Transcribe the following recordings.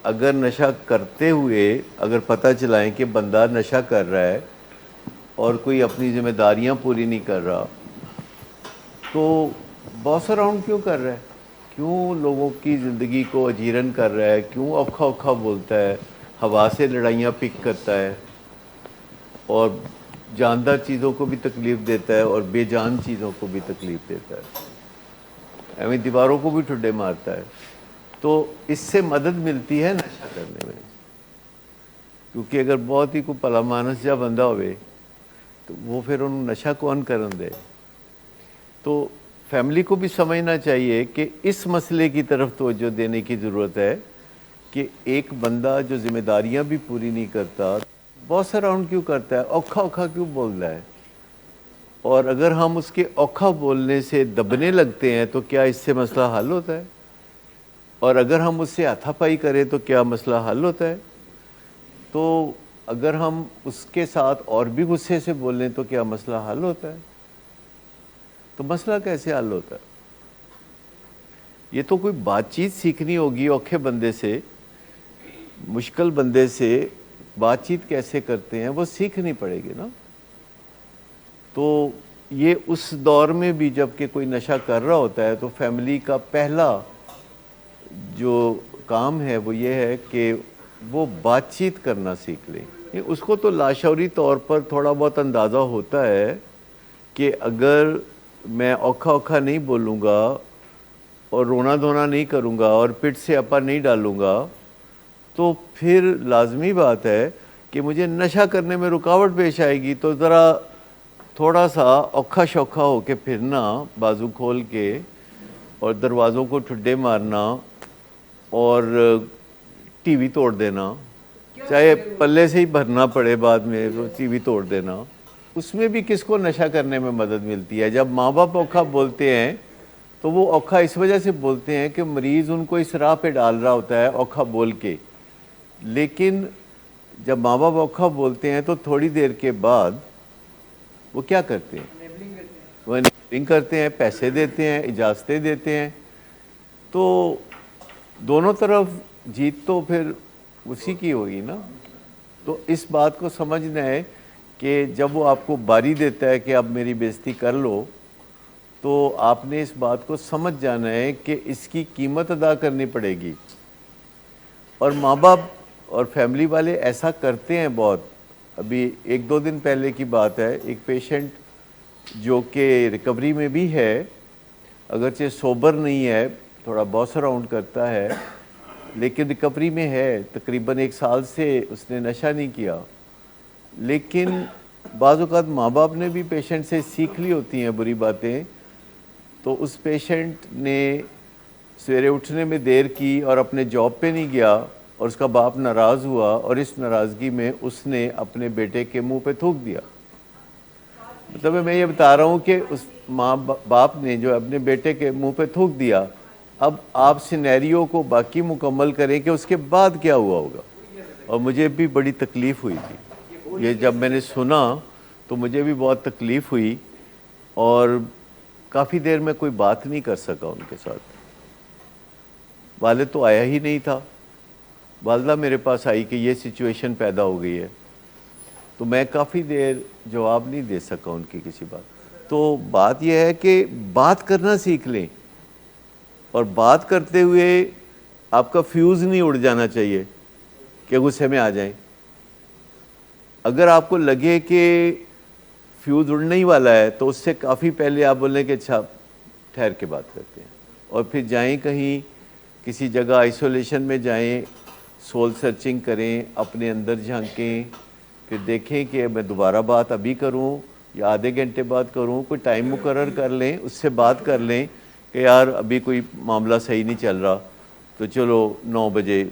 اگر نشہ کرتے ہوئے اگر پتہ چلائیں کہ بندہ نشہ کر رہا ہے اور کوئی اپنی ذمہ داریاں پوری نہیں کر رہا، تو باس اراؤنڈ کیوں کر رہا ہے؟ کیوں لوگوں کی زندگی کو اجیرن کر رہا ہے؟ کیوں اوکھا اوکھا بولتا ہے، ہوا سے لڑائیاں پک کرتا ہے اور جاندار چیزوں کو بھی تکلیف دیتا ہے اور بے جان چیزوں کو بھی تکلیف دیتا ہے، ایویں دیواروں کو بھی ٹھڈے مارتا ہے؟ تو اس سے مدد ملتی ہے نشہ کرنے میں، کیونکہ اگر بہت ہی کوئی پلا مانس جا بندہ ہوئے تو وہ پھر انہوں نشہ کون کرن دے؟ تو فیملی کو بھی سمجھنا چاہیے کہ اس مسئلے کی طرف توجہ دینے کی ضرورت ہے کہ ایک بندہ جو ذمہ داریاں بھی پوری نہیں کرتا، باس اراؤنڈ کیوں کرتا ہے، اوکھا اوکھا کیوں بول رہا ہے؟ اور اگر ہم اس کے اوکھا بولنے سے دبنے لگتے ہیں تو کیا اس سے مسئلہ حل ہوتا ہے؟ اور اگر ہم اس سے ہاتھا پائی کریں تو کیا مسئلہ حل ہوتا ہے؟ تو اگر ہم اس کے ساتھ اور بھی غصے سے بولیں تو کیا مسئلہ حل ہوتا ہے؟ تو مسئلہ کیسے حل ہوتا ہے؟ یہ تو کوئی بات چیت سیکھنی ہوگی اوکھے بندے سے، مشکل بندے سے بات چیت کیسے کرتے ہیں وہ سیکھنی پڑے گی نا۔ تو یہ اس دور میں بھی جب کہ کوئی نشہ کر رہا ہوتا ہے تو فیملی کا پہلا جو کام ہے وہ یہ ہے کہ وہ بات چیت کرنا سیکھ لے۔ اس کو تو لاشعوری طور پر تھوڑا بہت اندازہ ہوتا ہے کہ اگر میں اوکھا اوکھا نہیں بولوں گا اور رونا دھونا نہیں کروں گا اور پٹ سے اپا نہیں ڈالوں گا تو پھر لازمی بات ہے کہ مجھے نشہ کرنے میں رکاوٹ پیش آئے گی، تو ذرا تھوڑا سا اوکھا شوکھا ہو کے پھرنا بازو کھول کے اور دروازوں کو ٹھڈے مارنا اور ٹی وی توڑ دینا، چاہے پلے سے ہی بھرنا پڑے بعد میں تو ٹی وی توڑ دینا، اس میں بھی کس کو نشہ کرنے میں مدد ملتی ہے؟ جب ماں باپ اوکھا بولتے ہیں تو وہ اوکھا اس وجہ سے بولتے ہیں کہ مریض ان کو اس راہ پہ ڈال رہا ہوتا ہے اوکھا بول کے، لیکن جب ماں باپ اوکھا بولتے ہیں تو تھوڑی دیر کے بعد وہ کیا کرتے ہیں؟ وہ انیبلنگ کرتے ہیں، پیسے دیتے ہیں، اجازتیں دیتے ہیں، تو دونوں طرف جیت تو پھر اسی کی ہوگی نا۔ تو اس بات کو سمجھنا ہے کہ جب وہ آپ کو باری دیتا ہے کہ اب میری بے عزتی کر لو، تو آپ نے اس بات کو سمجھ جانا ہے کہ اس کی قیمت ادا کرنی پڑے گی۔ اور ماں باپ اور فیملی والے ایسا کرتے ہیں بہت۔ ابھی ایک دو دن پہلے کی بات ہے، ایک پیشنٹ جو کہ ریکوری میں بھی ہے، اگرچہ سوبر نہیں ہے، تھوڑا باس اراؤنڈ کرتا ہے، لیکن ریکوری میں ہے، تقریباً 1 سال سے اس نے نشہ نہیں کیا، لیکن بعض اوقات ماں باپ نے بھی پیشنٹ سے سیکھ لی ہوتی ہیں بری باتیں، تو اس پیشنٹ نے سویرے اٹھنے میں دیر کی اور اپنے جاب پہ نہیں گیا اور اس کا باپ ناراض ہوا اور اس ناراضگی میں اس نے اپنے بیٹے کے منہ پہ تھوک دیا۔ مطلب میں یہ بتا رہا ہوں کہ اس ماں باپ نے جو اپنے بیٹے کے منہ پہ تھوک دیا، اب آپ سینیریو کو باقی مکمل کریں کہ اس کے بعد کیا ہوا ہوگا۔ اور مجھے بھی بڑی تکلیف ہوئی تھی یہ جب میں نے سنا، تو مجھے بھی بہت تکلیف ہوئی اور کافی دیر میں کوئی بات نہیں کر سکا ان کے ساتھ۔ والد تو آیا ہی نہیں تھا، والدہ میرے پاس آئی کہ یہ سچویشن پیدا ہو گئی ہے، تو میں کافی دیر جواب نہیں دے سکا ان کی کسی بات۔ تو بات یہ ہے کہ بات کرنا سیکھ لیں، اور بات کرتے ہوئے آپ کا فیوز نہیں اڑ جانا چاہیے کہ غصے میں آ جائیں۔ اگر آپ کو لگے کہ فیوز اڑنے ہی والا ہے تو اس سے کافی پہلے آپ بولیں کہ اچھا ٹھہر کے بات کرتے ہیں، اور پھر جائیں کہیں کسی جگہ آئسولیشن میں جائیں، سول سرچنگ کریں، اپنے اندر جھانکیں، پھر دیکھیں کہ میں دوبارہ بات ابھی کروں یا آدھے گھنٹے بعد کروں، کوئی ٹائم مقرر کر لیں، اس سے بات کر لیں کہ یار ابھی کوئی معاملہ صحیح نہیں چل رہا، تو چلو 9 بجے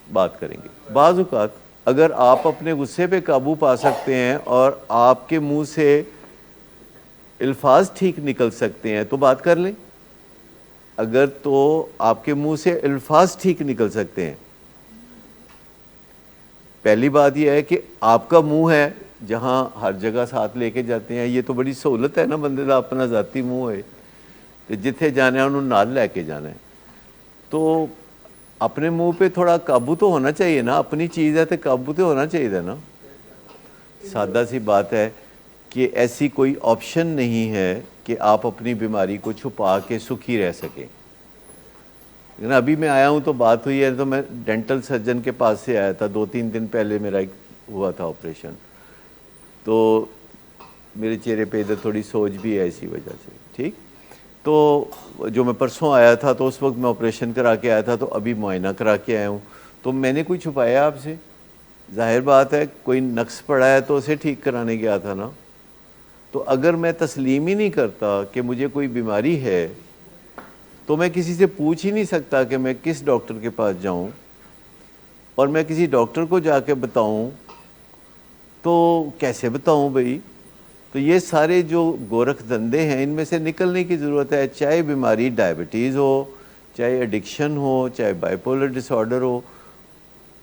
بات کریں گے۔ بعض اوقات اگر آپ اپنے غصے پہ قابو پا سکتے ہیں اور آپ کے منہ سے الفاظ ٹھیک نکل سکتے ہیں تو بات کر لیں۔ اگر تو آپ کے منہ سے الفاظ ٹھیک نکل سکتے ہیں، پہلی بات یہ ہے کہ آپ کا منہ ہے جہاں ہر جگہ ساتھ لے کے جاتے ہیں، یہ تو بڑی سہولت ہے نا بندے کا اپنا ذاتی منہ ہے کہ جتھے جانا ہے انہوں نال لے کے جانا ہے۔ تو اپنے منہ پہ تھوڑا قابو تو ہونا چاہیے نا, اپنی چیز ہے تو قابو تو ہونا چاہیے تھا نا. سادہ سی بات ہے کہ ایسی کوئی آپشن نہیں ہے کہ آپ اپنی بیماری کو چھپا کے سکھی رہ سکیں. لیکن ابھی میں آیا ہوں تو بات ہوئی ہے, تو میں ڈینٹل سرجن کے پاس سے آیا تھا 2-3 دن پہلے, میرا ایک ہوا تھا آپریشن, تو میرے چہرے پہ ادھر تھوڑی سوج بھی ہے اسی وجہ سے. ٹھیک, تو جو میں پرسوں آیا تھا تو اس وقت میں آپریشن کرا کے آیا تھا, تو ابھی معائنہ کرا کے آیا ہوں. تو میں نے کوئی چھپایا آپ سے؟ ظاہر بات ہے کوئی نقص پڑا ہے تو اسے ٹھیک کرانے گیا تھا نا. تو اگر میں تسلیم ہی نہیں کرتا کہ مجھے کوئی بیماری ہے تو میں کسی سے پوچھ ہی نہیں سکتا کہ میں کس ڈاکٹر کے پاس جاؤں, اور میں کسی ڈاکٹر کو جا کے بتاؤں تو کیسے بتاؤں بھائی. تو یہ سارے جو گورکھ دندے ہیں ان میں سے نکلنے کی ضرورت ہے, چاہے بیماری ڈائبٹیز ہو, چاہے ایڈکشن ہو, چاہے بائیپولر ڈس آرڈر ہو.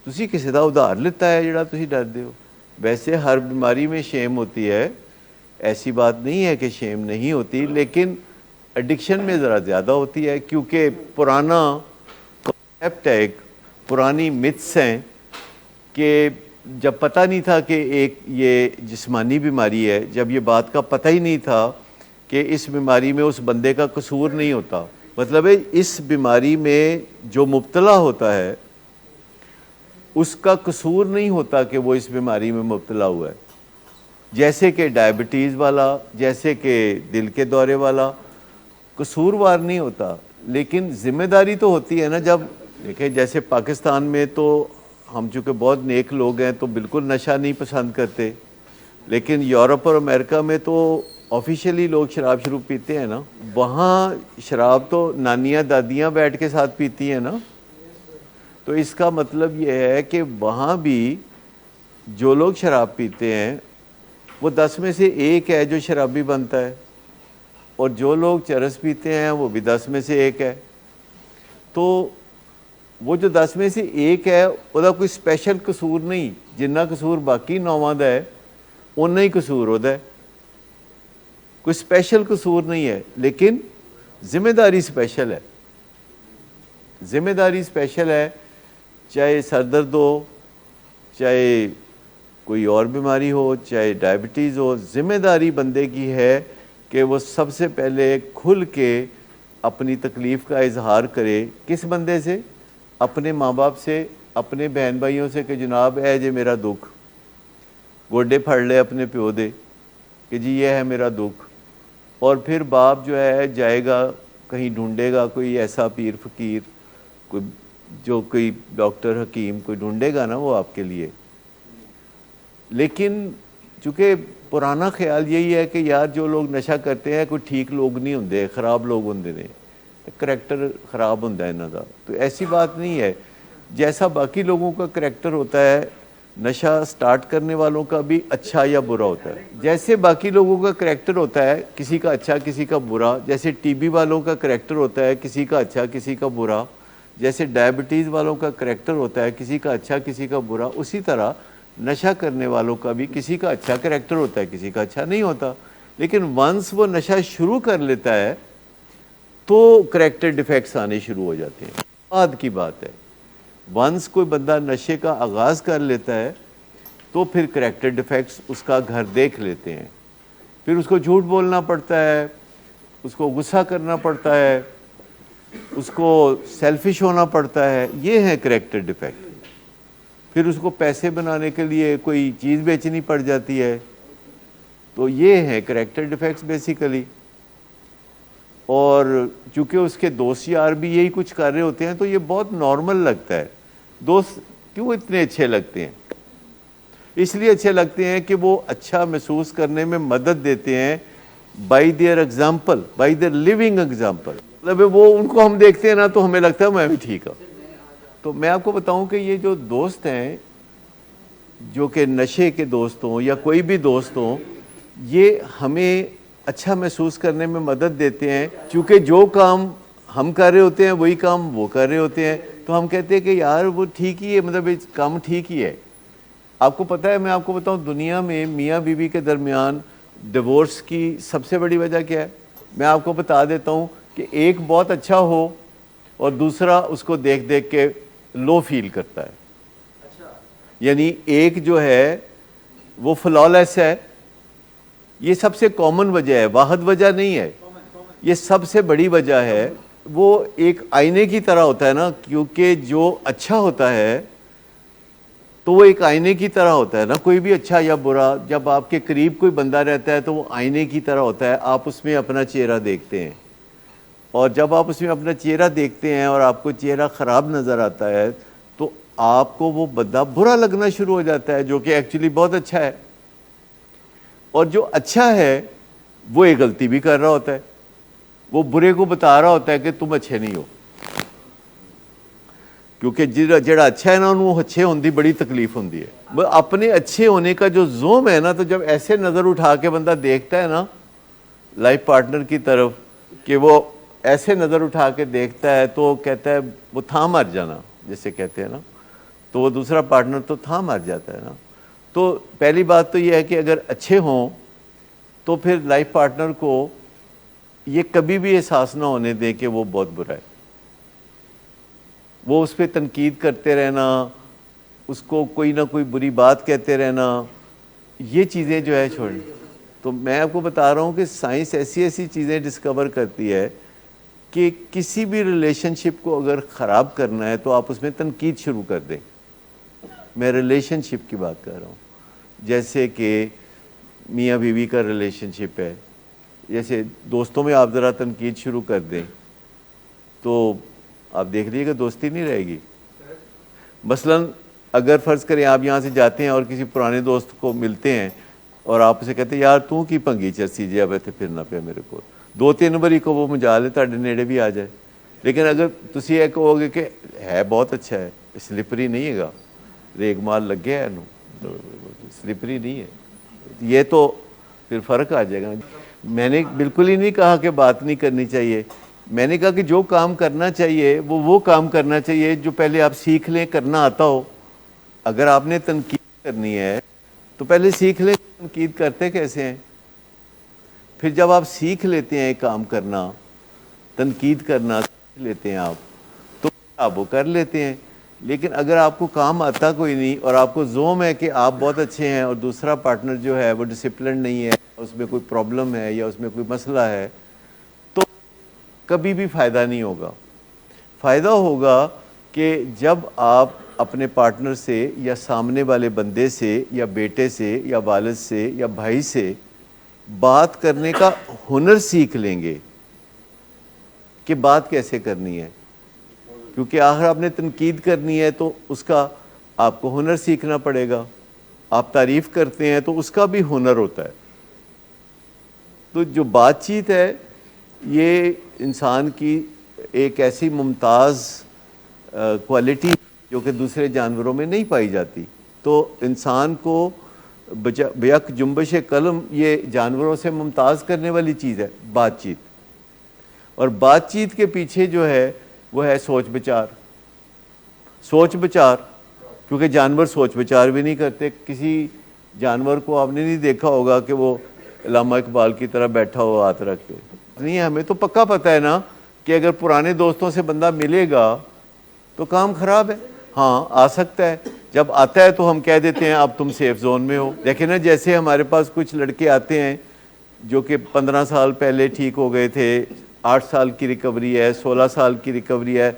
تسی کسی دا ادھار لیتا ہے جڑا تسی ڈردے ہو. ویسے ہر بیماری میں شیم ہوتی ہے, ایسی بات نہیں ہے کہ شیم نہیں ہوتی, لیکن ایڈکشن میں ذرا زیادہ ہوتی ہے, کیونکہ پرانا کنسیپٹ ہے, ایک پرانی متس ہیں کہ جب پتہ نہیں تھا کہ ایک یہ جسمانی بیماری ہے, جب یہ بات کا پتہ ہی نہیں تھا کہ اس بیماری میں اس بندے کا قصور نہیں ہوتا, مطلب ہے اس بیماری میں جو مبتلا ہوتا ہے اس کا قصور نہیں ہوتا کہ وہ اس بیماری میں مبتلا ہوا ہے. جیسے کہ ڈائبٹیز والا, جیسے کہ دل کے دورے والا قصوروار نہیں ہوتا, لیکن ذمہ داری تو ہوتی ہے نا. جب دیکھیں جیسے پاکستان میں تو ہم چونکہ بہت نیک لوگ ہیں تو بالکل نشہ نہیں پسند کرتے, لیکن یورپ اور امریکہ میں تو آفیشیلی لوگ شراب شروع پیتے ہیں نا. وہاں شراب تو نانیاں دادیاں بیٹھ کے ساتھ پیتی ہیں نا. تو اس کا مطلب یہ ہے کہ وہاں بھی جو لوگ شراب پیتے ہیں وہ 10 میں سے 1 ہے جو شرابی بنتا ہے, اور جو لوگ چرس پیتے ہیں وہ بھی 10 میں سے 1 ہے. تو وہ جو 10 میں سے 1 ہے وہ کوئی اسپیشل قصور نہیں, جنہ قصور باقی 9 دا ہے اُنہ ہی قصور ہوتا ہے, کوئی اسپیشل قصور نہیں ہے. لیکن ذمہ داری اسپیشل ہے, ذمہ داری اسپیشل ہے. چاہے سر درد ہو, چاہے کوئی اور بیماری ہو, چاہے ڈائبٹیز ہو, ذمہ داری بندے کی ہے کہ وہ سب سے پہلے کھل کے اپنی تکلیف کا اظہار کرے. کس بندے سے؟ اپنے ماں باپ سے, اپنے بہن بھائیوں سے, کہ جناب اے جے میرا دکھ, گوڈے پھڑ لے اپنے پیو دے کہ جی یہ ہے میرا دکھ. اور پھر باپ جو ہے جائے گا کہیں, ڈھونڈے گا کوئی ایسا پیر فقیر, کوئی جو کوئی ڈاکٹر حکیم کوئی ڈھونڈے گا نا وہ آپ کے لیے. لیکن چونکہ پرانا خیال یہی ہے کہ یار جو لوگ نشہ کرتے ہیں کوئی ٹھیک لوگ نہیں ہوندے, خراب لوگ ہوندے نے, کریکٹر خراب ہوندہ ہے انہاں دا. تو ایسی بات نہیں ہے, جیسا باقی لوگوں کا کریکٹر ہوتا ہے نشہ سٹارٹ کرنے والوں کا بھی اچھا یا برا ہوتا ہے. جیسے باقی لوگوں کا کریکٹر ہوتا ہے کسی کا اچھا کسی کا برا, جیسے ٹی بی والوں کا کریکٹر ہوتا ہے کسی کا اچھا کسی کا برا, جیسے ڈائبٹیز والوں کا کریکٹر ہوتا ہے کسی کا اچھا کسی کا برا, اسی طرح نشہ کرنے والوں کا بھی کسی کا اچھا کریکٹر ہوتا ہے کسی کا اچھا نہیں ہوتا. لیکن ونس وہ نشہ شروع کر لیتا ہے تو کریکٹر ڈیفیکٹس آنے شروع ہو جاتے ہیں. بعد کی بات ہے, ونس کوئی بندہ نشے کا آغاز کر لیتا ہے تو پھر کریکٹر ڈیفیکٹس اس کا گھر دیکھ لیتے ہیں. پھر اس کو جھوٹ بولنا پڑتا ہے, اس کو غصہ کرنا پڑتا ہے, اس کو سیلفش ہونا پڑتا ہے. یہ ہے کریکٹر ڈیفیکٹ. پھر اس کو پیسے بنانے کے لیے کوئی چیز بیچنی پڑ جاتی ہے. تو یہ ہے کریکٹر ڈیفیکٹس بیسیکلی. اور چونکہ اس کے دوست یار بھی یہی کچھ کر رہے ہوتے ہیں تو یہ بہت نارمل لگتا ہے. دوست کیوں اتنے اچھے لگتے ہیں؟ اس لیے اچھے لگتے ہیں کہ وہ اچھا محسوس کرنے میں مدد دیتے ہیں by their example, by their living example. مطلب وہ ان کو ہم دیکھتے ہیں نا تو ہمیں لگتا ہے میں بھی ٹھیک ہوں. تو میں آپ کو بتاؤں کہ یہ جو دوست ہیں جو کہ نشے کے دوست ہوں یا کوئی بھی دوست ہوں, یہ ہمیں اچھا محسوس کرنے میں مدد دیتے ہیں. چونکہ جو کام ہم کر رہے ہوتے ہیں وہی کام وہ کر رہے ہوتے ہیں, تو ہم کہتے ہیں کہ یار وہ ٹھیک ہی ہے, مطلب کام ٹھیک ہی ہے. آپ کو پتہ ہے, میں آپ کو بتاؤں دنیا میں میاں بیوی کے درمیان ڈیورس کی سب سے بڑی وجہ کیا ہے؟ میں آپ کو بتا دیتا ہوں کہ ایک بہت اچھا ہو اور دوسرا اس کو دیکھ دیکھ کے لو فیل کرتا ہے. یعنی ایک جو ہے وہ فلالیس ہے. یہ سب سے کامن وجہ ہے, واحد وجہ نہیں ہے, یہ سب سے بڑی وجہ ہے. وہ ایک آئینے کی طرح ہوتا ہے نا, کیونکہ جو اچھا ہوتا ہے تو وہ ایک آئینے کی طرح ہوتا ہے نا. کوئی بھی اچھا یا برا, جب آپ کے قریب کوئی بندہ رہتا ہے تو وہ آئینے کی طرح ہوتا ہے, آپ اس میں اپنا چہرہ دیکھتے ہیں. اور جب آپ اس میں اپنا چہرہ دیکھتے ہیں اور آپ کو چہرہ خراب نظر آتا ہے تو آپ کو وہ بندہ برا لگنا شروع ہو جاتا ہے, جو کہ ایکچولی بہت اچھا ہے. اور جو اچھا ہے وہ ایک غلطی بھی کر رہا ہوتا ہے, وہ برے کو بتا رہا ہوتا ہے کہ تم اچھے نہیں ہو. کیونکہ جڑا اچھا ہے نا انہوں اچھے ہونے دی بڑی تکلیف ہوندی ہے. اپنے اچھے ہونے کا جو زوم ہے نا, تو جب ایسے نظر اٹھا کے بندہ دیکھتا ہے نا لائف پارٹنر کی طرف, کہ وہ ایسے نظر اٹھا کے دیکھتا ہے تو کہتا ہے وہ تھا مر جانا جیسے کہتے ہیں نا, تو وہ دوسرا پارٹنر تو تھا مر جاتا ہے نا. تو پہلی بات تو یہ ہے کہ اگر اچھے ہوں تو پھر لائف پارٹنر کو یہ کبھی بھی احساس نہ ہونے دیں کہ وہ بہت برا ہے. وہ اس پہ تنقید کرتے رہنا, اس کو کوئی نہ کوئی بری بات کہتے رہنا, یہ چیزیں جو ہے چھوڑیں. تو میں آپ کو بتا رہا ہوں کہ سائنس ایسی ایسی چیزیں ڈسکور کرتی ہے کہ کسی بھی ریلیشن شپ کو اگر خراب کرنا ہے تو آپ اس میں تنقید شروع کر دیں. میں ریلیشن شپ کی بات کر رہا ہوں, جیسے کہ میاں بیوی کا ریلیشن شپ ہے, جیسے دوستوں میں آپ ذرا تنقید شروع کر دیں تو آپ دیکھ لیجیے کہ دوستی نہیں رہے گی. مثلا اگر فرض کریں آپ یہاں سے جاتے ہیں اور کسی پرانے دوست کو ملتے ہیں اور آپ اسے کہتے ہیں یار تو کی پنگی چرسی جی اب اتنے پھرنا پیا میرے کو, 2-3 نمبر کو وہ مجال ہے تھوڑے نیڑے بھی آ جائے. لیکن اگر تسی یہ کہو گے کہ ہے بہت اچھا ہے, سلپری نہیں ہے گا, ریگ مال لگے ہے سلپری نہیں ہے, یہ تو پھر فرق آ جائے گا. میں نے بالکل ہی نہیں کہا کہ بات نہیں کرنی چاہیے, میں نے کہا کہ جو کام کرنا چاہیے وہ کام کرنا چاہیے جو پہلے آپ سیکھ لیں کرنا آتا ہو. اگر آپ نے تنقید کرنی ہے تو پہلے سیکھ لیں تنقید کرتے کیسے ہیں. پھر جب آپ سیکھ لیتے ہیں کام کرنا, تنقید کرنا سیکھ لیتے ہیں آپ, تو آپ وہ کر لیتے ہیں. لیکن اگر آپ کو کام آتا کوئی نہیں اور آپ کو زوم ہے کہ آپ بہت اچھے ہیں اور دوسرا پارٹنر جو ہے وہ ڈسپلن نہیں ہے, اس میں کوئی پرابلم ہے یا اس میں کوئی مسئلہ ہے, تو کبھی بھی فائدہ نہیں ہوگا. فائدہ ہوگا کہ جب آپ اپنے پارٹنر سے یا سامنے والے بندے سے یا بیٹے سے یا والد سے یا بھائی سے بات کرنے کا ہنر سیکھ لیں گے کہ بات کیسے کرنی ہے. کیونکہ آخر آپ نے تنقید کرنی ہے تو اس کا آپ کو ہنر سیکھنا پڑے گا. آپ تعریف کرتے ہیں تو اس کا بھی ہنر ہوتا ہے. تو جو بات چیت ہے یہ انسان کی ایک ایسی ممتاز کوالٹی جو کہ دوسرے جانوروں میں نہیں پائی جاتی. تو انسان کو بیک جنبش قلم یہ جانوروں سے ممتاز کرنے والی چیز ہے بات چیت. اور بات چیت کے پیچھے جو ہے وہ ہے سوچ بچار. سوچ بچار, کیونکہ جانور سوچ بچار بھی نہیں کرتے. کسی جانور کو آپ نے نہیں دیکھا ہوگا کہ وہ علامہ اقبال کی طرح بیٹھا ہوا ہاتھ رکھ کے نہیں. ہمیں تو پکا پتہ ہے نا کہ اگر پرانے دوستوں سے بندہ ملے گا تو کام خراب ہے. ہاں آ سکتا ہے, جب آتا ہے تو ہم کہہ دیتے ہیں اب تم سیف زون میں ہو. دیکھیں نا جیسے ہمارے پاس کچھ لڑکے آتے ہیں جو کہ 15 سال پہلے ٹھیک ہو گئے تھے, 8 سال کی ریکوری ہے, 16 سال کی ریکوری ہے,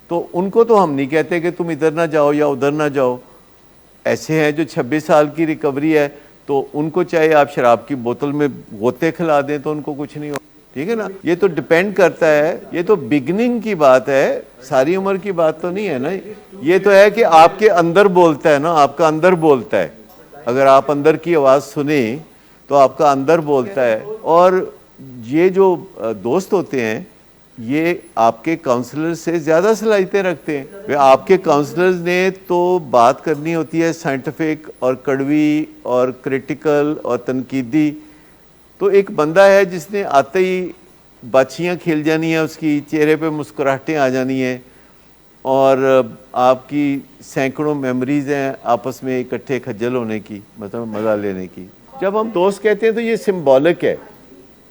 تو ان کو تو ہم نہیں کہتے کہ تم ادھر نہ جاؤ یا ادھر نہ جاؤ. ایسے ہیں جو 26 سال کی ریکوری ہے تو ان کو چاہے آپ شراب کی بوتل میں غوطے کھلا دیں تو ان کو کچھ نہیں ہو. ٹھیک ہے نا, یہ تو ڈیپینڈ کرتا ہے, یہ تو بگننگ کی بات ہے, ساری عمر کی بات تو نہیں ہے نا. یہ تو ہے کہ آپ کے اندر بولتا ہے نا, آپ کا اندر بولتا ہے. اگر آپ اندر کی آواز سنیں تو آپ کا اندر بولتا ہے. اور یہ جو دوست ہوتے ہیں یہ آپ کے کاؤنسلر سے زیادہ صلاحیتیں رکھتے ہیں. آپ کے کاؤنسلرز نے تو بات کرنی ہوتی ہے سائنٹیفک اور کڑوی اور کریٹیکل اور تنقیدی. تو ایک بندہ ہے جس نے آتے ہی باچھیاں کھیل جانی ہیں, اس کی چہرے پہ مسکراہٹیں آ جانی ہیں اور آپ کی سینکڑوں میموریز ہیں آپس میں اکٹھے کھجل ہونے کی, مطلب مزہ لینے کی. جب ہم دوست کہتے ہیں تو یہ سمبولک ہے.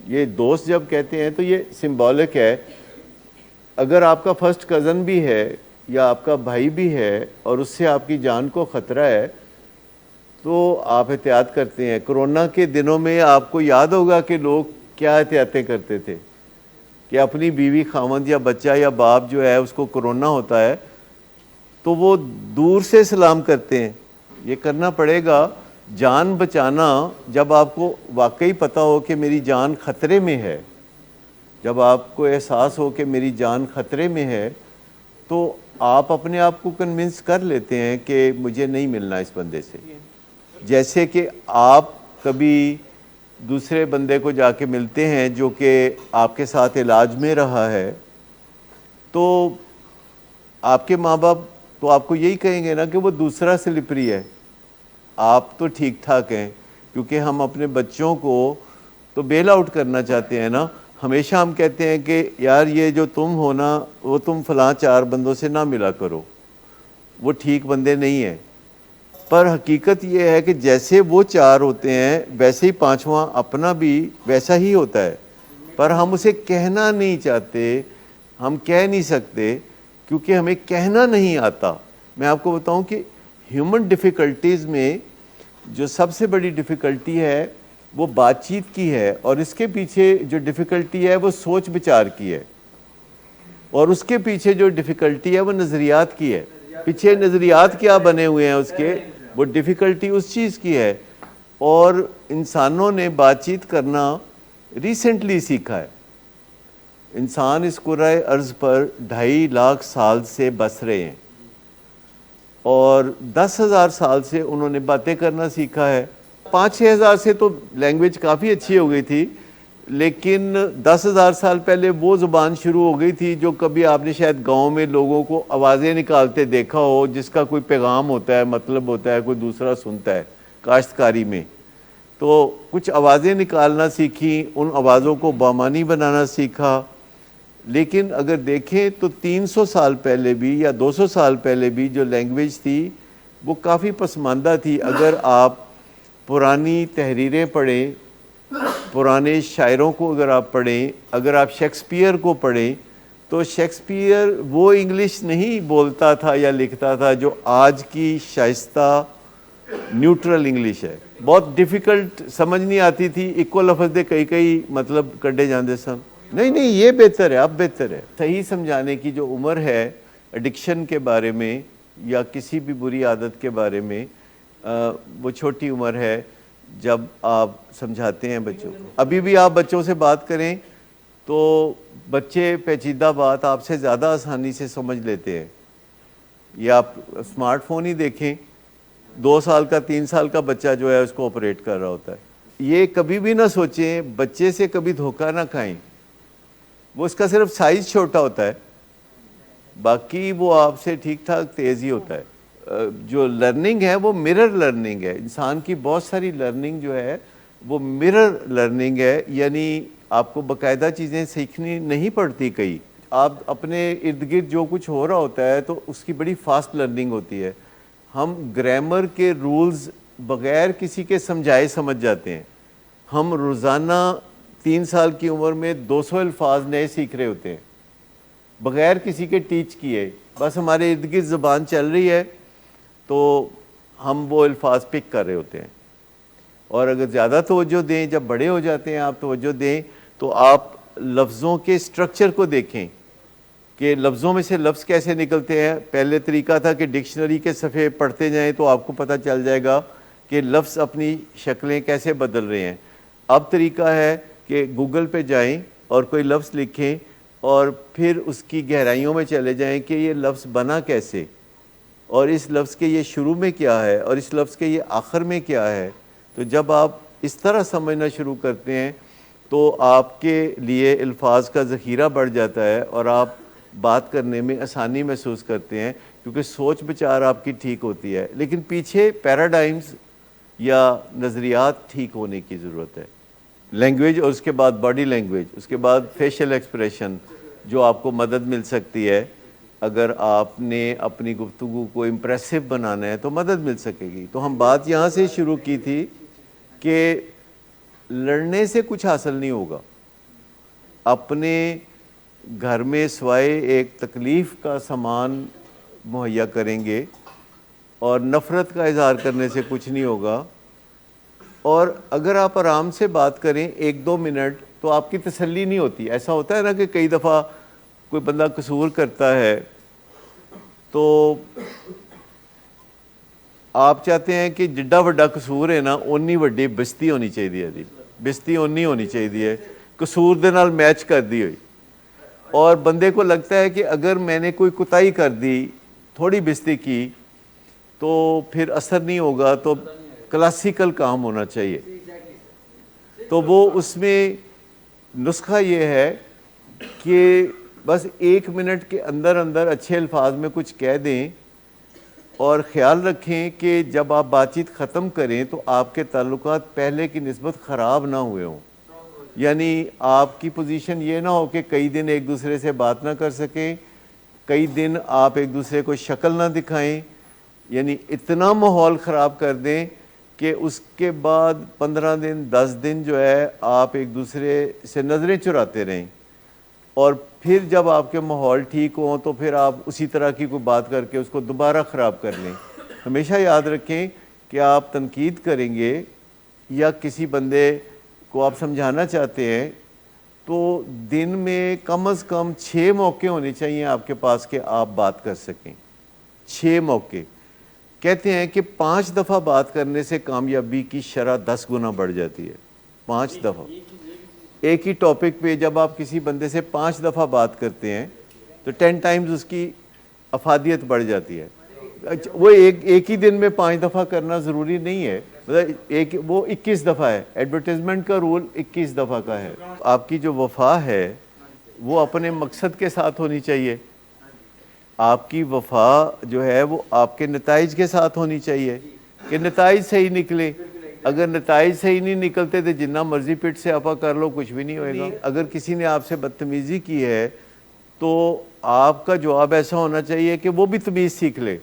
یہ دوست جب کہتے ہیں تو یہ سمبولک ہے. اگر آپ کا فرسٹ کزن بھی ہے یا آپ کا بھائی بھی ہے اور اس سے آپ کی جان کو خطرہ ہے تو آپ احتیاط کرتے ہیں. کرونا کے دنوں میں آپ کو یاد ہوگا کہ لوگ کیا احتیاطیں کرتے تھے کہ اپنی بیوی، خاوند یا بچہ یا باپ جو ہے اس کو کرونا ہوتا ہے تو وہ دور سے سلام کرتے ہیں. یہ کرنا پڑے گا. جان بچانا، جب آپ کو واقعی پتہ ہو کہ میری جان خطرے میں ہے، جب آپ کو احساس ہو کہ میری جان خطرے میں ہے، تو آپ اپنے آپ کو کنونس کر لیتے ہیں کہ مجھے نہیں ملنا اس بندے سے. جیسے کہ آپ کبھی دوسرے بندے کو جا کے ملتے ہیں جو کہ آپ کے ساتھ علاج میں رہا ہے، تو آپ کے ماں باپ تو آپ کو یہی کہیں گے نا کہ وہ دوسرا سلپری ہے، آپ تو ٹھیک ٹھاک ہیں. کیونکہ ہم اپنے بچوں کو تو بیل آؤٹ کرنا چاہتے ہیں نا. ہمیشہ ہم کہتے ہیں کہ یار یہ جو تم ہو نا، وہ تم فلاں 4 بندوں سے نہ ملا کرو، وہ ٹھیک بندے نہیں ہیں. پر حقیقت یہ ہے کہ جیسے وہ 4 ہوتے ہیں ویسے ہی 5واں اپنا بھی ویسا ہی ہوتا ہے. پر ہم اسے کہنا نہیں چاہتے، ہم کہہ نہیں سکتے کیونکہ ہمیں کہنا نہیں آتا. میں آپ کو بتاؤں کہ ہیومن ڈیفیکلٹیز میں جو سب سے بڑی ڈیفیکلٹی ہے وہ بات چیت کی ہے، اور اس کے پیچھے جو ڈیفیکلٹی ہے وہ سوچ بچار کی ہے، اور اس کے پیچھے جو ڈیفیکلٹی ہے وہ نظریات کی ہے. پیچھے نظریات کیا بنے ہوئے ہیں اس کے، وہ ڈیفیکلٹی اس چیز کی ہے. اور انسانوں نے بات چیت کرنا ریسنٹلی سیکھا ہے. انسان اس کرۂ ارض پر 2.5 لاکھ سال سے بس رہے ہیں، اور 10,000 سال سے انہوں نے باتیں کرنا سیکھا ہے. 5-6 ہزار سے تو لینگویج کافی اچھی ہو گئی تھی، لیکن 10,000 سال پہلے وہ زبان شروع ہو گئی تھی جو کبھی آپ نے شاید گاؤں میں لوگوں کو آوازیں نکالتے دیکھا ہو، جس کا کوئی پیغام ہوتا ہے، مطلب ہوتا ہے، کوئی دوسرا سنتا ہے. کاشتکاری میں تو کچھ آوازیں نکالنا سیکھی، ان آوازوں کو بامانی بنانا سیکھا. لیکن اگر دیکھیں تو 300 سال پہلے بھی یا 200 سال پہلے بھی جو لینگویج تھی وہ کافی پسماندہ تھی. اگر آپ پرانی تحریریں پڑھیں، پرانے شاعروں کو اگر آپ پڑھیں، اگر آپ شیکسپیئر کو پڑھیں، تو شیکسپیئر وہ انگلش نہیں بولتا تھا یا لکھتا تھا جو آج کی شائستہ نیوٹرل انگلش ہے. بہت ڈیفیکلٹ، سمجھ نہیں آتی تھی، ایکو لفظ دے کئی مطلب کڈے جاندے سن. نہیں یہ بہتر ہے، اب بہتر ہے. صحیح سمجھانے کی جو عمر ہے ایڈکشن کے بارے میں یا کسی بھی بری عادت کے بارے میں، وہ چھوٹی عمر ہے جب آپ سمجھاتے ہیں بچوں کو. ابھی بھی آپ بچوں سے بات کریں تو بچے پیچیدہ بات آپ سے زیادہ آسانی سے سمجھ لیتے ہیں. یہ آپ اسمارٹ فون ہی دیکھیں، 2 سال کا 3 سال کا بچہ جو ہے اس کو آپریٹ کر رہا ہوتا ہے. یہ کبھی بھی نہ سوچیں، بچے سے کبھی دھوکہ نہ کھائیں. وہ اس کا صرف سائز چھوٹا ہوتا ہے، باقی وہ آپ سے ٹھیک ٹھاک تیز ہی ہوتا ہے. جو لرننگ ہے وہ مرر لرننگ ہے. انسان کی بہت ساری لرننگ جو ہے وہ مرر لرننگ ہے، یعنی آپ کو باقاعدہ چیزیں سیکھنی نہیں پڑتی. کئی آپ اپنے ارد گرد جو کچھ ہو رہا ہوتا ہے تو اس کی بڑی فاسٹ لرننگ ہوتی ہے. ہم گرامر کے رولز بغیر کسی کے سمجھائے سمجھ جاتے ہیں. ہم روزانہ 3 سال کی عمر میں 200 الفاظ نئے سیکھ رہے ہوتے ہیں بغیر کسی کے ٹیچ کیے. بس ہمارے ارد گرد زبان چل رہی ہے تو ہم وہ الفاظ پک کر رہے ہوتے ہیں. اور اگر زیادہ توجہ دیں، جب بڑے ہو جاتے ہیں آپ توجہ دیں، تو آپ لفظوں کے سٹرکچر کو دیکھیں کہ لفظوں میں سے لفظ کیسے نکلتے ہیں. پہلے طریقہ تھا کہ ڈکشنری کے صفحے پڑھتے جائیں تو آپ کو پتہ چل جائے گا کہ لفظ اپنی شکلیں کیسے بدل رہے ہیں. اب طریقہ ہے کہ گوگل پہ جائیں اور کوئی لفظ لکھیں اور پھر اس کی گہرائیوں میں چلے جائیں کہ یہ لفظ بنا کیسے، اور اس لفظ کے یہ شروع میں کیا ہے اور اس لفظ کے یہ آخر میں کیا ہے. تو جب آپ اس طرح سمجھنا شروع کرتے ہیں تو آپ کے لیے الفاظ کا ذخیرہ بڑھ جاتا ہے اور آپ بات کرنے میں آسانی محسوس کرتے ہیں، کیونکہ سوچ بچار آپ کی ٹھیک ہوتی ہے. لیکن پیچھے پیراڈائمز یا نظریات ٹھیک ہونے کی ضرورت ہے. لینگویج، اور اس کے بعد باڈی لینگویج، اس کے بعد فیشل ایکسپریشن جو آپ کو مدد مل سکتی ہے. اگر آپ نے اپنی گفتگو کو امپریسو بنانا ہے تو مدد مل سکے گی. تو ہم بات یہاں سے شروع کی تھی کہ لڑنے سے کچھ حاصل نہیں ہوگا. اپنے گھر میں سوائے ایک تکلیف کا سامان مہیا کریں گے اور نفرت کا اظہار کرنے سے کچھ نہیں ہوگا. اور اگر آپ آرام سے بات کریں 1-2 منٹ تو آپ کی تسلی نہیں ہوتی. ایسا ہوتا ہے نا کہ کئی دفعہ کوئی بندہ قصور کرتا ہے تو آپ چاہتے ہیں کہ جڈا وڈا قصور ہے نا اونی وڈی بستی ہونی چاہیے دی بستی اونی ہونی چاہیے قصور دے نال میچ کر دی ہوئی. اور بندے کو لگتا ہے کہ اگر میں نے کوئی کوتاہی کر دی تھوڑی بستی کی تو پھر اثر نہیں ہوگا, تو کلاسیکل کام ہونا چاہیے. تو وہ اس میں نسخہ یہ ہے کہ بس 1 منٹ کے اندر اندر اچھے الفاظ میں کچھ کہہ دیں اور خیال رکھیں کہ جب آپ بات چیت ختم کریں تو آپ کے تعلقات پہلے کی نسبت خراب نہ ہوئے ہوں. یعنی آپ کی پوزیشن یہ نہ ہو کہ کئی دن ایک دوسرے سے بات نہ کر سکیں, کئی دن آپ ایک دوسرے کو شکل نہ دکھائیں, یعنی اتنا ماحول خراب کر دیں کہ اس کے بعد 15 دن 10 دن جو ہے آپ ایک دوسرے سے نظریں چراتے رہیں, اور پھر جب آپ کے ماحول ٹھیک ہوں تو پھر آپ اسی طرح کی کوئی بات کر کے اس کو دوبارہ خراب کر لیں. ہمیشہ یاد رکھیں کہ آپ تنقید کریں گے یا کسی بندے کو آپ سمجھانا چاہتے ہیں تو دن میں کم از کم 6 موقع ہونے چاہیے آپ کے پاس کہ آپ بات کر سکیں. 6 موقع. کہتے ہیں کہ 5 دفعہ بات کرنے سے کامیابی کی شرح 10 گنا بڑھ جاتی ہے. 5 دفعہ ایک ہی ٹاپک پہ جب آپ کسی بندے سے 5 دفعہ بات کرتے ہیں تو 10 ٹائمز اس کی افادیت بڑھ جاتی ہے. وہ ایک ہی دن میں 5 دفعہ کرنا ضروری نہیں ہے, مطلب وہ 21 دفعہ ہے. ایڈورٹیزمنٹ کا رول 21 دفعہ کا ہے. آپ کی جو وفا ہے وہ اپنے مقصد کے ساتھ ہونی چاہیے. آپ کی وفا جو ہے وہ آپ کے نتائج کے ساتھ ہونی چاہیے کہ نتائج صحیح نکلے. اگر نتائج صحیح نہیں نکلتے تو جنہ مرضی پیٹ سے آپا کر لو کچھ بھی نہیں ہوئے گا. اگر کسی نے آپ سے بدتمیزی کی ہے تو آپ کا جواب ایسا ہونا چاہیے کہ وہ بھی تمیز سیکھ لے,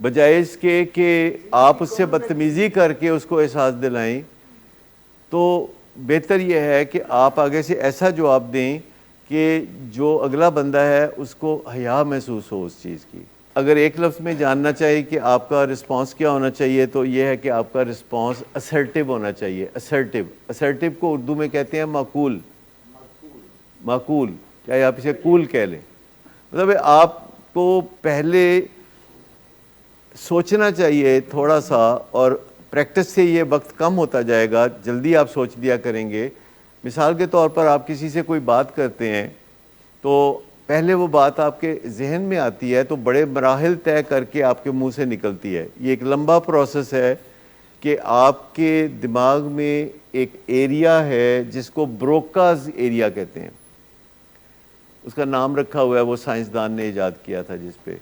بجائے اس کے کہ آپ اس سے بدتمیزی کر کے اس کو احساس دلائیں. تو بہتر یہ ہے کہ آپ آگے سے ایسا جواب دیں کہ جو اگلا بندہ ہے اس کو حیا محسوس ہو اس چیز کی. اگر ایک لفظ میں جاننا چاہیے کہ آپ کا رسپانس کیا ہونا چاہیے تو یہ ہے کہ آپ کا رسپانس اسرٹیو ہونا چاہیے. اسرٹیو کو اردو میں کہتے ہیں معقول. معقول چاہے آپ اسے کول کہہ لیں, مطلب آپ کو پہلے سوچنا چاہیے تھوڑا سا, اور پریکٹس سے یہ وقت کم ہوتا جائے گا, جلدی آپ سوچ دیا کریں گے. مثال کے طور پر آپ کسی سے کوئی بات کرتے ہیں تو پہلے وہ بات آپ کے ذہن میں آتی ہے تو بڑے مراحل طے کر کے آپ کے منہ سے نکلتی ہے. یہ ایک لمبا پروسیس ہے کہ آپ کے دماغ میں ایک ایریا ہے جس کو بروکاز ایریا کہتے ہیں, اس کا نام رکھا ہوا ہے, وہ سائنسدان نے ایجاد کیا تھا, جس پہ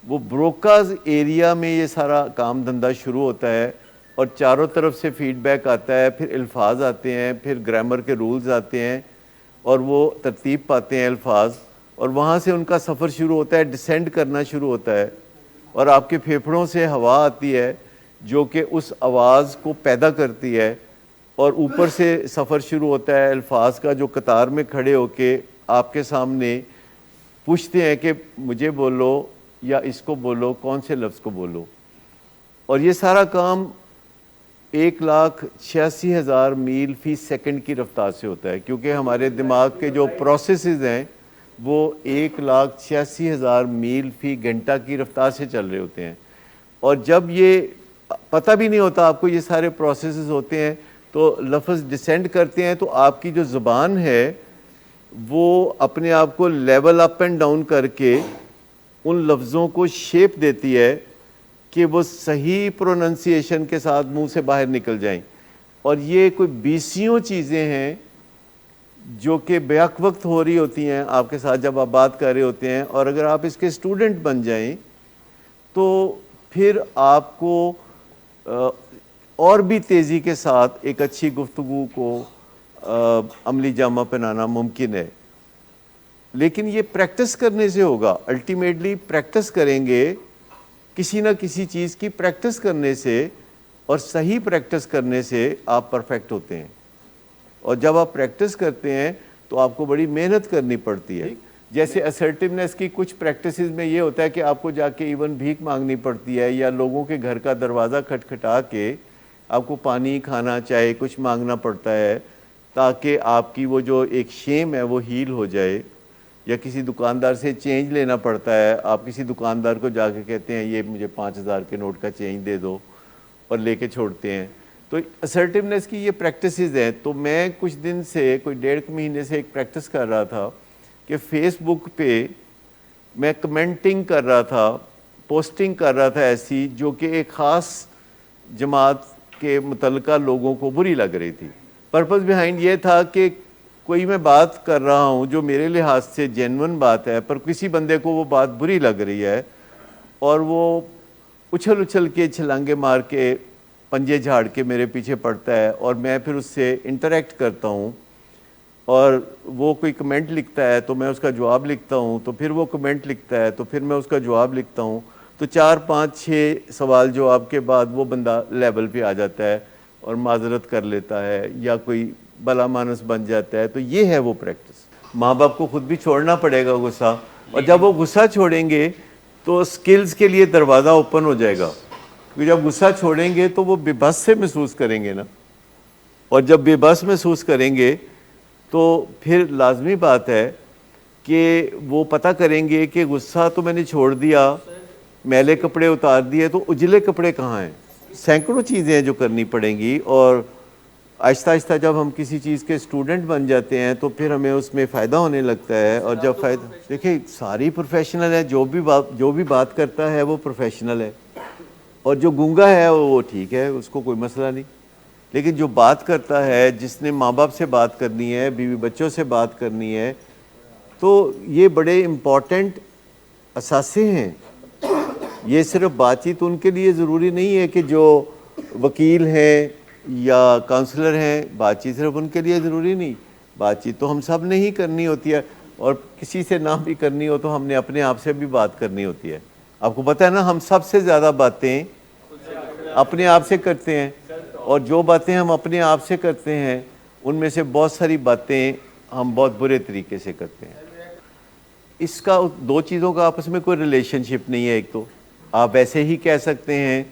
وہ بروکاز ایریا میں یہ سارا کام دھندا شروع ہوتا ہے اور چاروں طرف سے فیڈ بیک آتا ہے, پھر الفاظ آتے ہیں, پھر گرامر کے رولز آتے ہیں اور وہ ترتیب پاتے ہیں الفاظ, اور وہاں سے ان کا سفر شروع ہوتا ہے, ڈسینڈ کرنا شروع ہوتا ہے, اور آپ کے پھیپھڑوں سے ہوا آتی ہے جو کہ اس آواز کو پیدا کرتی ہے, اور اوپر سے سفر شروع ہوتا ہے الفاظ کا جو قطار میں کھڑے ہو کے آپ کے سامنے پوچھتے ہیں کہ مجھے بولو یا اس کو بولو, کون سے لفظ کو بولو. اور یہ سارا کام 1,86,000 میل فی سیکنڈ کی رفتار سے ہوتا ہے, کیونکہ ہمارے دماغ کے جو پروسیسز ہیں وہ 1,86,000 میل فی گھنٹہ کی رفتار سے چل رہے ہوتے ہیں. اور جب یہ پتہ بھی نہیں ہوتا آپ کو یہ سارے پروسیسز ہوتے ہیں تو لفظ ڈسینڈ کرتے ہیں, تو آپ کی جو زبان ہے وہ اپنے آپ کو لیول اپ اینڈ ڈاؤن کر کے ان لفظوں کو شیپ دیتی ہے کہ وہ صحیح پروننسیشن کے ساتھ منہ سے باہر نکل جائیں. اور یہ کوئی 20 چیزیں ہیں جو کہ بیک وقت ہو رہی ہوتی ہیں آپ کے ساتھ جب آپ بات کر رہے ہوتے ہیں, اور اگر آپ اس کے اسٹوڈنٹ بن جائیں تو پھر آپ کو اور بھی تیزی کے ساتھ ایک اچھی گفتگو کو عملی جامہ پہنانا ممکن ہے. لیکن یہ پریکٹس کرنے سے ہوگا. الٹیمیٹلی پریکٹس کریں گے, کسی نہ کسی چیز کی پریکٹس کرنے سے, اور صحیح پریکٹس کرنے سے آپ پرفیکٹ ہوتے ہیں. اور جب آپ پریکٹس کرتے ہیں تو آپ کو بڑی محنت کرنی پڑتی ہے. جیسے اسرٹیونیس کی کچھ پریکٹسز میں یہ ہوتا ہے کہ آپ کو جا کے ایون بھیک مانگنی پڑتی ہے یا لوگوں کے گھر کا دروازہ کھٹکھٹا کے آپ کو پانی کھانا چاہے کچھ مانگنا پڑتا ہے تاکہ آپ کی وہ جو ایک شیم ہے وہ ہیل ہو جائے. یا کسی دکاندار سے چینج لینا پڑتا ہے, آپ کسی دکاندار کو جا کے کہتے ہیں یہ مجھے 5,000 کے نوٹ کا چینج دے دو اور لے کے چھوڑتے ہیں. تو اسرٹیونیس کی یہ پریکٹسز ہیں. تو میں کچھ دن سے کوئی 1.5 مہینے سے ایک پریکٹس کر رہا تھا کہ فیس بک پہ میں کمنٹنگ کر رہا تھا, پوسٹنگ کر رہا تھا ایسی جو کہ ایک خاص جماعت کے متعلقہ لوگوں کو بری لگ رہی تھی. پرپس بیہائنڈ یہ تھا کہ کوئی میں بات کر رہا ہوں جو میرے لحاظ سے جینون بات ہے, پر کسی بندے کو وہ بات بری لگ رہی ہے اور وہ اچھل اچھل کے چھلانگے مار کے پنجے جھاڑ کے میرے پیچھے پڑتا ہے اور میں پھر اس سے انٹریکٹ کرتا ہوں اور وہ کوئی کمنٹ لکھتا ہے تو میں اس کا جواب لکھتا ہوں, تو پھر وہ کمنٹ لکھتا ہے تو پھر میں اس کا جواب لکھتا ہوں, تو 4 5 6 سوال جواب کے بعد وہ بندہ لیول پہ آ جاتا ہے اور معذرت کر لیتا ہے یا کوئی بلا مانس بن جاتا ہے. تو یہ ہے وہ پریکٹس. ماں باپ کو خود بھی چھوڑنا پڑے گا غصہ, اور جب وہ غصہ چھوڑیں گے تو سکلز کے لیے دروازہ اوپن ہو جائے گا, کیونکہ جب غصہ چھوڑیں گے تو وہ بے بس سے محسوس کریں گے نا, اور جب بے بس محسوس کریں گے تو پھر لازمی بات ہے کہ وہ پتہ کریں گے کہ غصہ تو میں نے چھوڑ دیا, میلے کپڑے اتار دیے, تو اجلے کپڑے کہاں ہیں. سینکڑوں چیزیں ہیں جو کرنی پڑیں گی, اور آہستہ آہستہ جب ہم کسی چیز کے اسٹوڈنٹ بن جاتے ہیں تو پھر ہمیں اس میں فائدہ ہونے لگتا ہے. اور جب فائدہ, دیکھیں ساری پروفیشنل ہے, جو بھی بات کرتا ہے وہ پروفیشنل ہے, اور جو گونگا ہے وہ ٹھیک ہے, اس کو کوئی مسئلہ نہیں. لیکن جو بات کرتا ہے, جس نے ماں باپ سے بات کرنی ہے, بیوی بچوں سے بات کرنی ہے, تو یہ بڑے امپورٹنٹ اثاثے ہیں. یہ صرف بات چیت ان کے لیے ضروری نہیں ہے کہ جو وکیل ہیں یا کاؤنسلر ہیں, بات چیت صرف ان کے لیے ضروری نہیں. بات چیت تو ہم سب نے ہی کرنی ہوتی ہے, اور کسی سے نہ بھی کرنی ہو تو ہم نے اپنے آپ سے بھی بات کرنی ہوتی ہے. آپ کو پتہ ہے نا, ہم سب سے زیادہ باتیں اپنے آپ سے کرتے ہیں, اور جو باتیں ہم اپنے آپ سے کرتے ہیں ان میں سے بہت ساری باتیں ہم بہت برے طریقے سے کرتے ہیں. اس کا 2 چیزوں کا آپس میں کوئی ریلیشن شپ نہیں ہے. ایک تو آپ ایسے ہی کہہ سکتے ہیں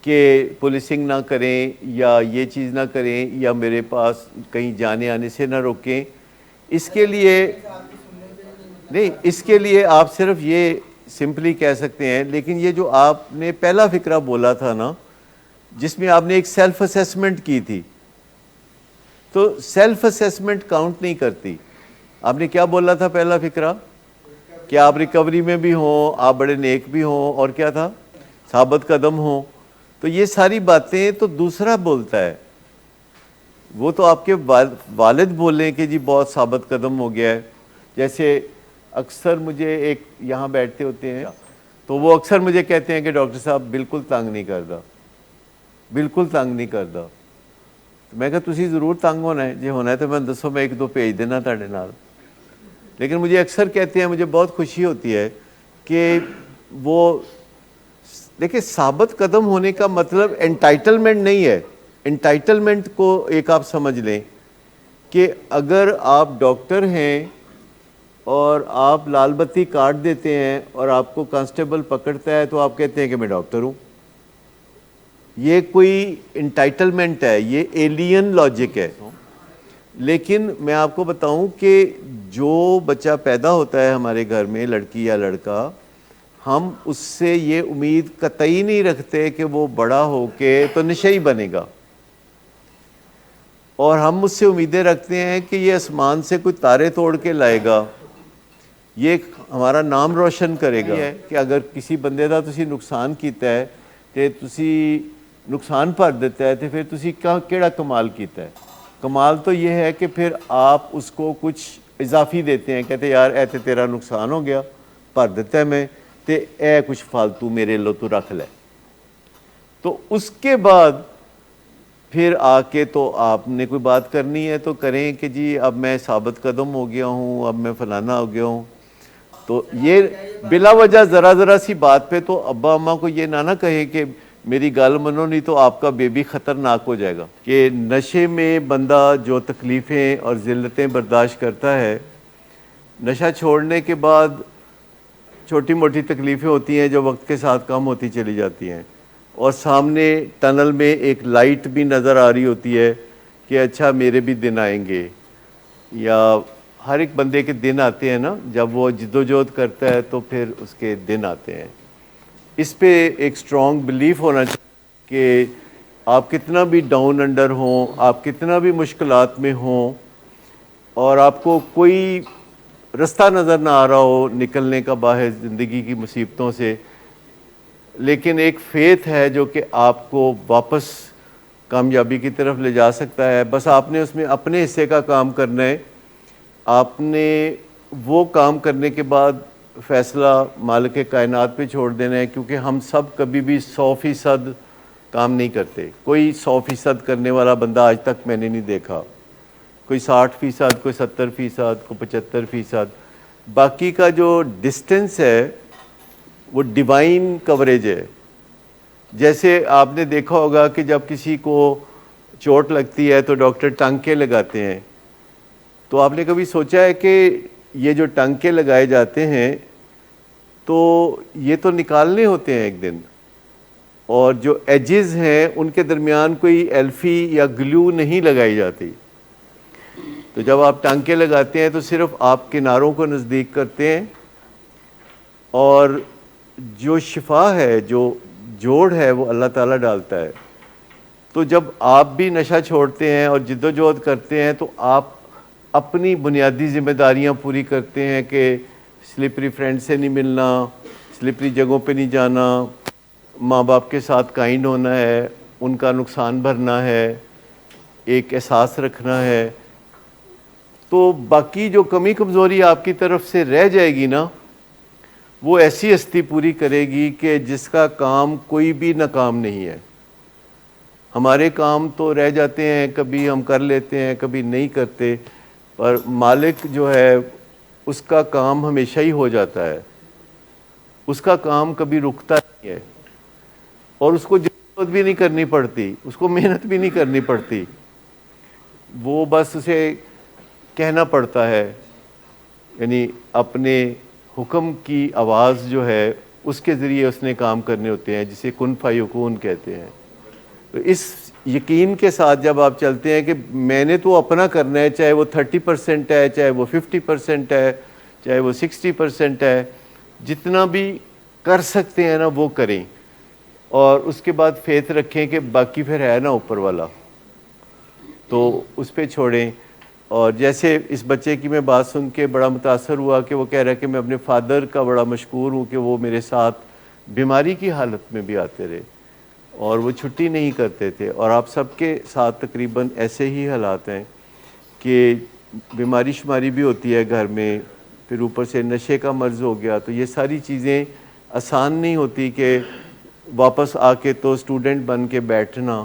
کہ پولیسنگ نہ کریں یا یہ چیز نہ کریں یا میرے پاس کہیں جانے آنے سے نہ روکیں. اس کے لیے نہیں, اس کے لیے آپ صرف یہ سمپلی کہہ سکتے ہیں. لیکن یہ جو آپ نے پہلا فقرہ بولا تھا نا, جس میں آپ نے ایک سیلف اسیسمنٹ کی تھی, تو سیلف اسیسمنٹ کاؤنٹ نہیں کرتی. آپ نے کیا بولا تھا پہلا فقرہ, کہ آپ ریکوری میں بھی ہوں, آپ بڑے نیک بھی ہوں, اور کیا تھا, ثابت قدم ہوں. تو یہ ساری باتیں تو دوسرا بولتا ہے. وہ تو آپ کے والد بولیں کہ جی بہت ثابت قدم ہو گیا ہے. جیسے اکثر مجھے ایک یہاں بیٹھتے ہوتے ہیں تو وہ اکثر مجھے کہتے ہیں کہ ڈاکٹر صاحب بالکل تنگ نہیں کردا, بالکل تنگ نہیں کردا. میں کہا تسی ضرور تنگ ہونا ہے, جی ہونا ہے تو میں دسو, میں 1 2 بھیج دینا تاڑے نال. لیکن مجھے اکثر کہتے ہیں, مجھے بہت خوشی ہوتی ہے کہ وہ, دیکھیں ثابت قدم ہونے کا مطلب انٹائٹلمنٹ نہیں ہے. انٹائٹلمنٹ کو ایک آپ سمجھ لیں کہ اگر آپ ڈاکٹر ہیں اور آپ لال بتی کاٹ دیتے ہیں اور آپ کو کانسٹیبل پکڑتا ہے تو آپ کہتے ہیں کہ میں ڈاکٹر ہوں. یہ کوئی انٹائٹلمنٹ ہے, یہ ایلین لاجک ہے. لیکن میں آپ کو بتاؤں کہ جو بچہ پیدا ہوتا ہے ہمارے گھر میں, لڑکی یا لڑکا, ہم اس سے یہ امید قطعی نہیں رکھتے کہ وہ بڑا ہو کے تو نشئی بنے گا, اور ہم اس سے امیدیں رکھتے ہیں کہ یہ آسمان سے کوئی تارے توڑ کے لائے گا, یہ ہمارا نام روشن کرے گا. کہ اگر کسی بندے دا تسی نقصان کیتا ہے تے تسی نقصان بھر دیتا ہے, تو پھر تسی کیڑا کمال کیتا ہے. کمال تو یہ ہے کہ پھر آپ اس کو کچھ اضافی دیتے ہیں, کہتے ہیں یار اے تے تیرا نقصان ہو گیا, بھر دیتا ہے میں, تے اے کچھ فالتو میرے لو تو رکھ لے. تو اس کے بعد پھر آ کے تو آپ نے کوئی بات کرنی ہے تو کریں کہ جی اب میں ثابت قدم ہو گیا ہوں, اب میں فلانا ہو گیا ہوں. تو یہ بلا وجہ ذرا سی بات پہ تو ابا اماں کو یہ نہ کہے کہ میری گال منو نہیں تو آپ کا بیبی خطرناک ہو جائے گا. کہ نشے میں بندہ جو تکلیفیں اور ذلتیں برداشت کرتا ہے نشہ چھوڑنے کے بعد چھوٹی موٹی تکلیفیں ہوتی ہیں جو وقت کے ساتھ کم ہوتی چلی جاتی ہیں، اور سامنے ٹنل میں ایک لائٹ بھی نظر آ رہی ہوتی ہے کہ اچھا میرے بھی دن آئیں گے، یا ہر ایک بندے کے دن آتے ہیں نا، جب وہ جدوجہد کرتا ہے تو پھر اس کے دن آتے ہیں۔ اس پہ ایک اسٹرانگ بلیف ہونا چاہیے کہ آپ کتنا بھی ڈاؤن انڈر ہوں، آپ کتنا بھی مشکلات میں ہوں، اور آپ کو کوئی رستہ نظر نہ آ رہا ہو نکلنے کا باہر زندگی کی مصیبتوں سے، لیکن ایک فیتھ ہے جو کہ آپ کو واپس کامیابی کی طرف لے جا سکتا ہے۔ بس آپ نے اس میں اپنے حصے کا کام کرنا ہے۔ آپ نے وہ کام کرنے کے بعد فیصلہ مالک کائنات پہ چھوڑ دینا ہے، کیونکہ ہم سب کبھی بھی 100% کام نہیں کرتے۔ کوئی 100% کرنے والا بندہ آج تک میں نے نہیں دیکھا، کوئی 60%، کوئی 70%، کوئی 75%۔ باقی کا جو ڈسٹنس ہے وہ ڈیوائن کوریج ہے۔ جیسے آپ نے دیکھا ہوگا کہ جب کسی کو چوٹ لگتی ہے تو ڈاکٹر ٹانکے لگاتے ہیں، تو آپ نے کبھی سوچا ہے کہ یہ جو ٹانکے لگائے جاتے ہیں تو یہ تو نکالنے ہوتے ہیں ایک دن، اور جو ایجز ہیں ان کے درمیان کوئی ایلفی یا گلو نہیں لگائی جاتی۔ تو جب آپ ٹانکے لگاتے ہیں تو صرف آپ کناروں کو نزدیک کرتے ہیں، اور جو شفا ہے، جو جوڑ ہے، وہ اللہ تعالیٰ ڈالتا ہے۔ تو جب آپ بھی نشہ چھوڑتے ہیں اور جدوجہد کرتے ہیں تو آپ اپنی بنیادی ذمہ داریاں پوری کرتے ہیں کہ سلپری فرینڈ سے نہیں ملنا، سلپری جگہوں پہ نہیں جانا، ماں باپ کے ساتھ کائنڈ ہونا ہے، ان کا نقصان بھرنا ہے، ایک احساس رکھنا ہے۔ تو باقی جو کمی کمزوری آپ کی طرف سے رہ جائے گی نا، وہ ایسی ہستی پوری کرے گی کہ جس کا کام کوئی بھی ناکام نہیں ہے۔ ہمارے کام تو رہ جاتے ہیں، کبھی ہم کر لیتے ہیں، کبھی نہیں کرتے، پر مالک جو ہے اس کا کام ہمیشہ ہی ہو جاتا ہے، اس کا کام کبھی رکتا نہیں ہے، اور اس کو جدوجہد بھی نہیں کرنی پڑتی، اس کو محنت بھی نہیں کرنی پڑتی، وہ بس اسے کہنا پڑتا ہے، یعنی اپنے حکم کی آواز جو ہے اس کے ذریعے اس نے کام کرنے ہوتے ہیں، جسے کن فیکون کہتے ہیں۔ تو اس یقین کے ساتھ جب آپ چلتے ہیں کہ میں نے تو اپنا کرنا ہے، چاہے وہ 30% ہے، چاہے وہ 50% ہے، چاہے وہ 60% ہے، جتنا بھی کر سکتے ہیں نا وہ کریں، اور اس کے بعد فیتھ رکھیں کہ باقی پھر ہے نا اوپر والا، تو اس پہ چھوڑیں۔ اور جیسے اس بچے کی میں بات سن کے بڑا متاثر ہوا کہ وہ کہہ رہا ہے کہ میں اپنے فادر کا بڑا مشکور ہوں کہ وہ میرے ساتھ بیماری کی حالت میں بھی آتے رہے اور وہ چھٹی نہیں کرتے تھے، اور آپ سب کے ساتھ تقریباً ایسے ہی حالات ہیں کہ بیماری شماری بھی ہوتی ہے گھر میں، پھر اوپر سے نشے کا مرض ہو گیا، تو یہ ساری چیزیں آسان نہیں ہوتی کہ واپس آ کے تو اسٹوڈنٹ بن کے بیٹھنا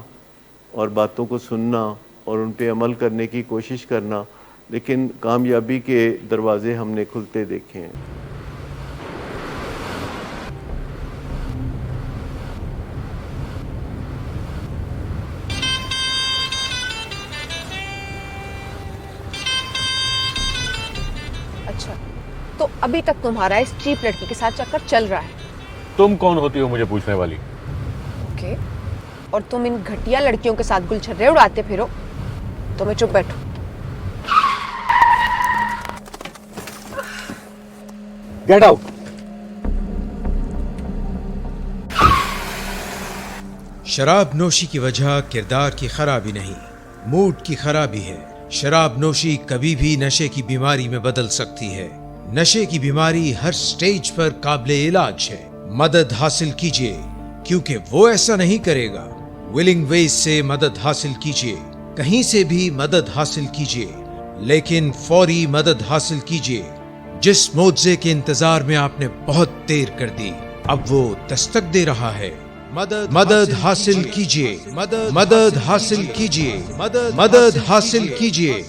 اور باتوں کو سننا اور ان پہ عمل کرنے کی کوشش کرنا، لیکن کامیابی کے دروازے ہم نے کھلتے دیکھے ہیں۔ اچھا، تو ابھی تک تمہارا اس چیپ لڑکی کے ساتھ چکر چل رہا ہے؟ تم کون ہوتی ہو مجھے پوچھنے والی؟ اوکے، اور تم ان گھٹیا لڑکیوں کے ساتھ گل چھرے اڑاتے پھرو، تو میں چپ بیٹھو۔ Get out. شراب نوشی کی وجہ کردار کی خرابی نہیں، موڈ کی خرابی ہے۔ شراب نوشی کبھی بھی نشے کی بیماری میں بدل سکتی ہے۔ نشے کی بیماری ہر سٹیج پر قابل علاج ہے۔ مدد حاصل کیجیے، کیونکہ وہ ایسا نہیں کرے گا۔ ولنگ ویز سے مدد حاصل کیجیے، کہیں سے بھی مدد حاصل کیجیے، لیکن فوری مدد حاصل کیجیے۔ جس معجزے کے انتظار میں آپ نے بہت دیر کر دی، اب وہ دستک دے رہا ہے۔ مدد حاصل کیجیے، مدد حاصل کیجیے، مدد حاصل کیجیے۔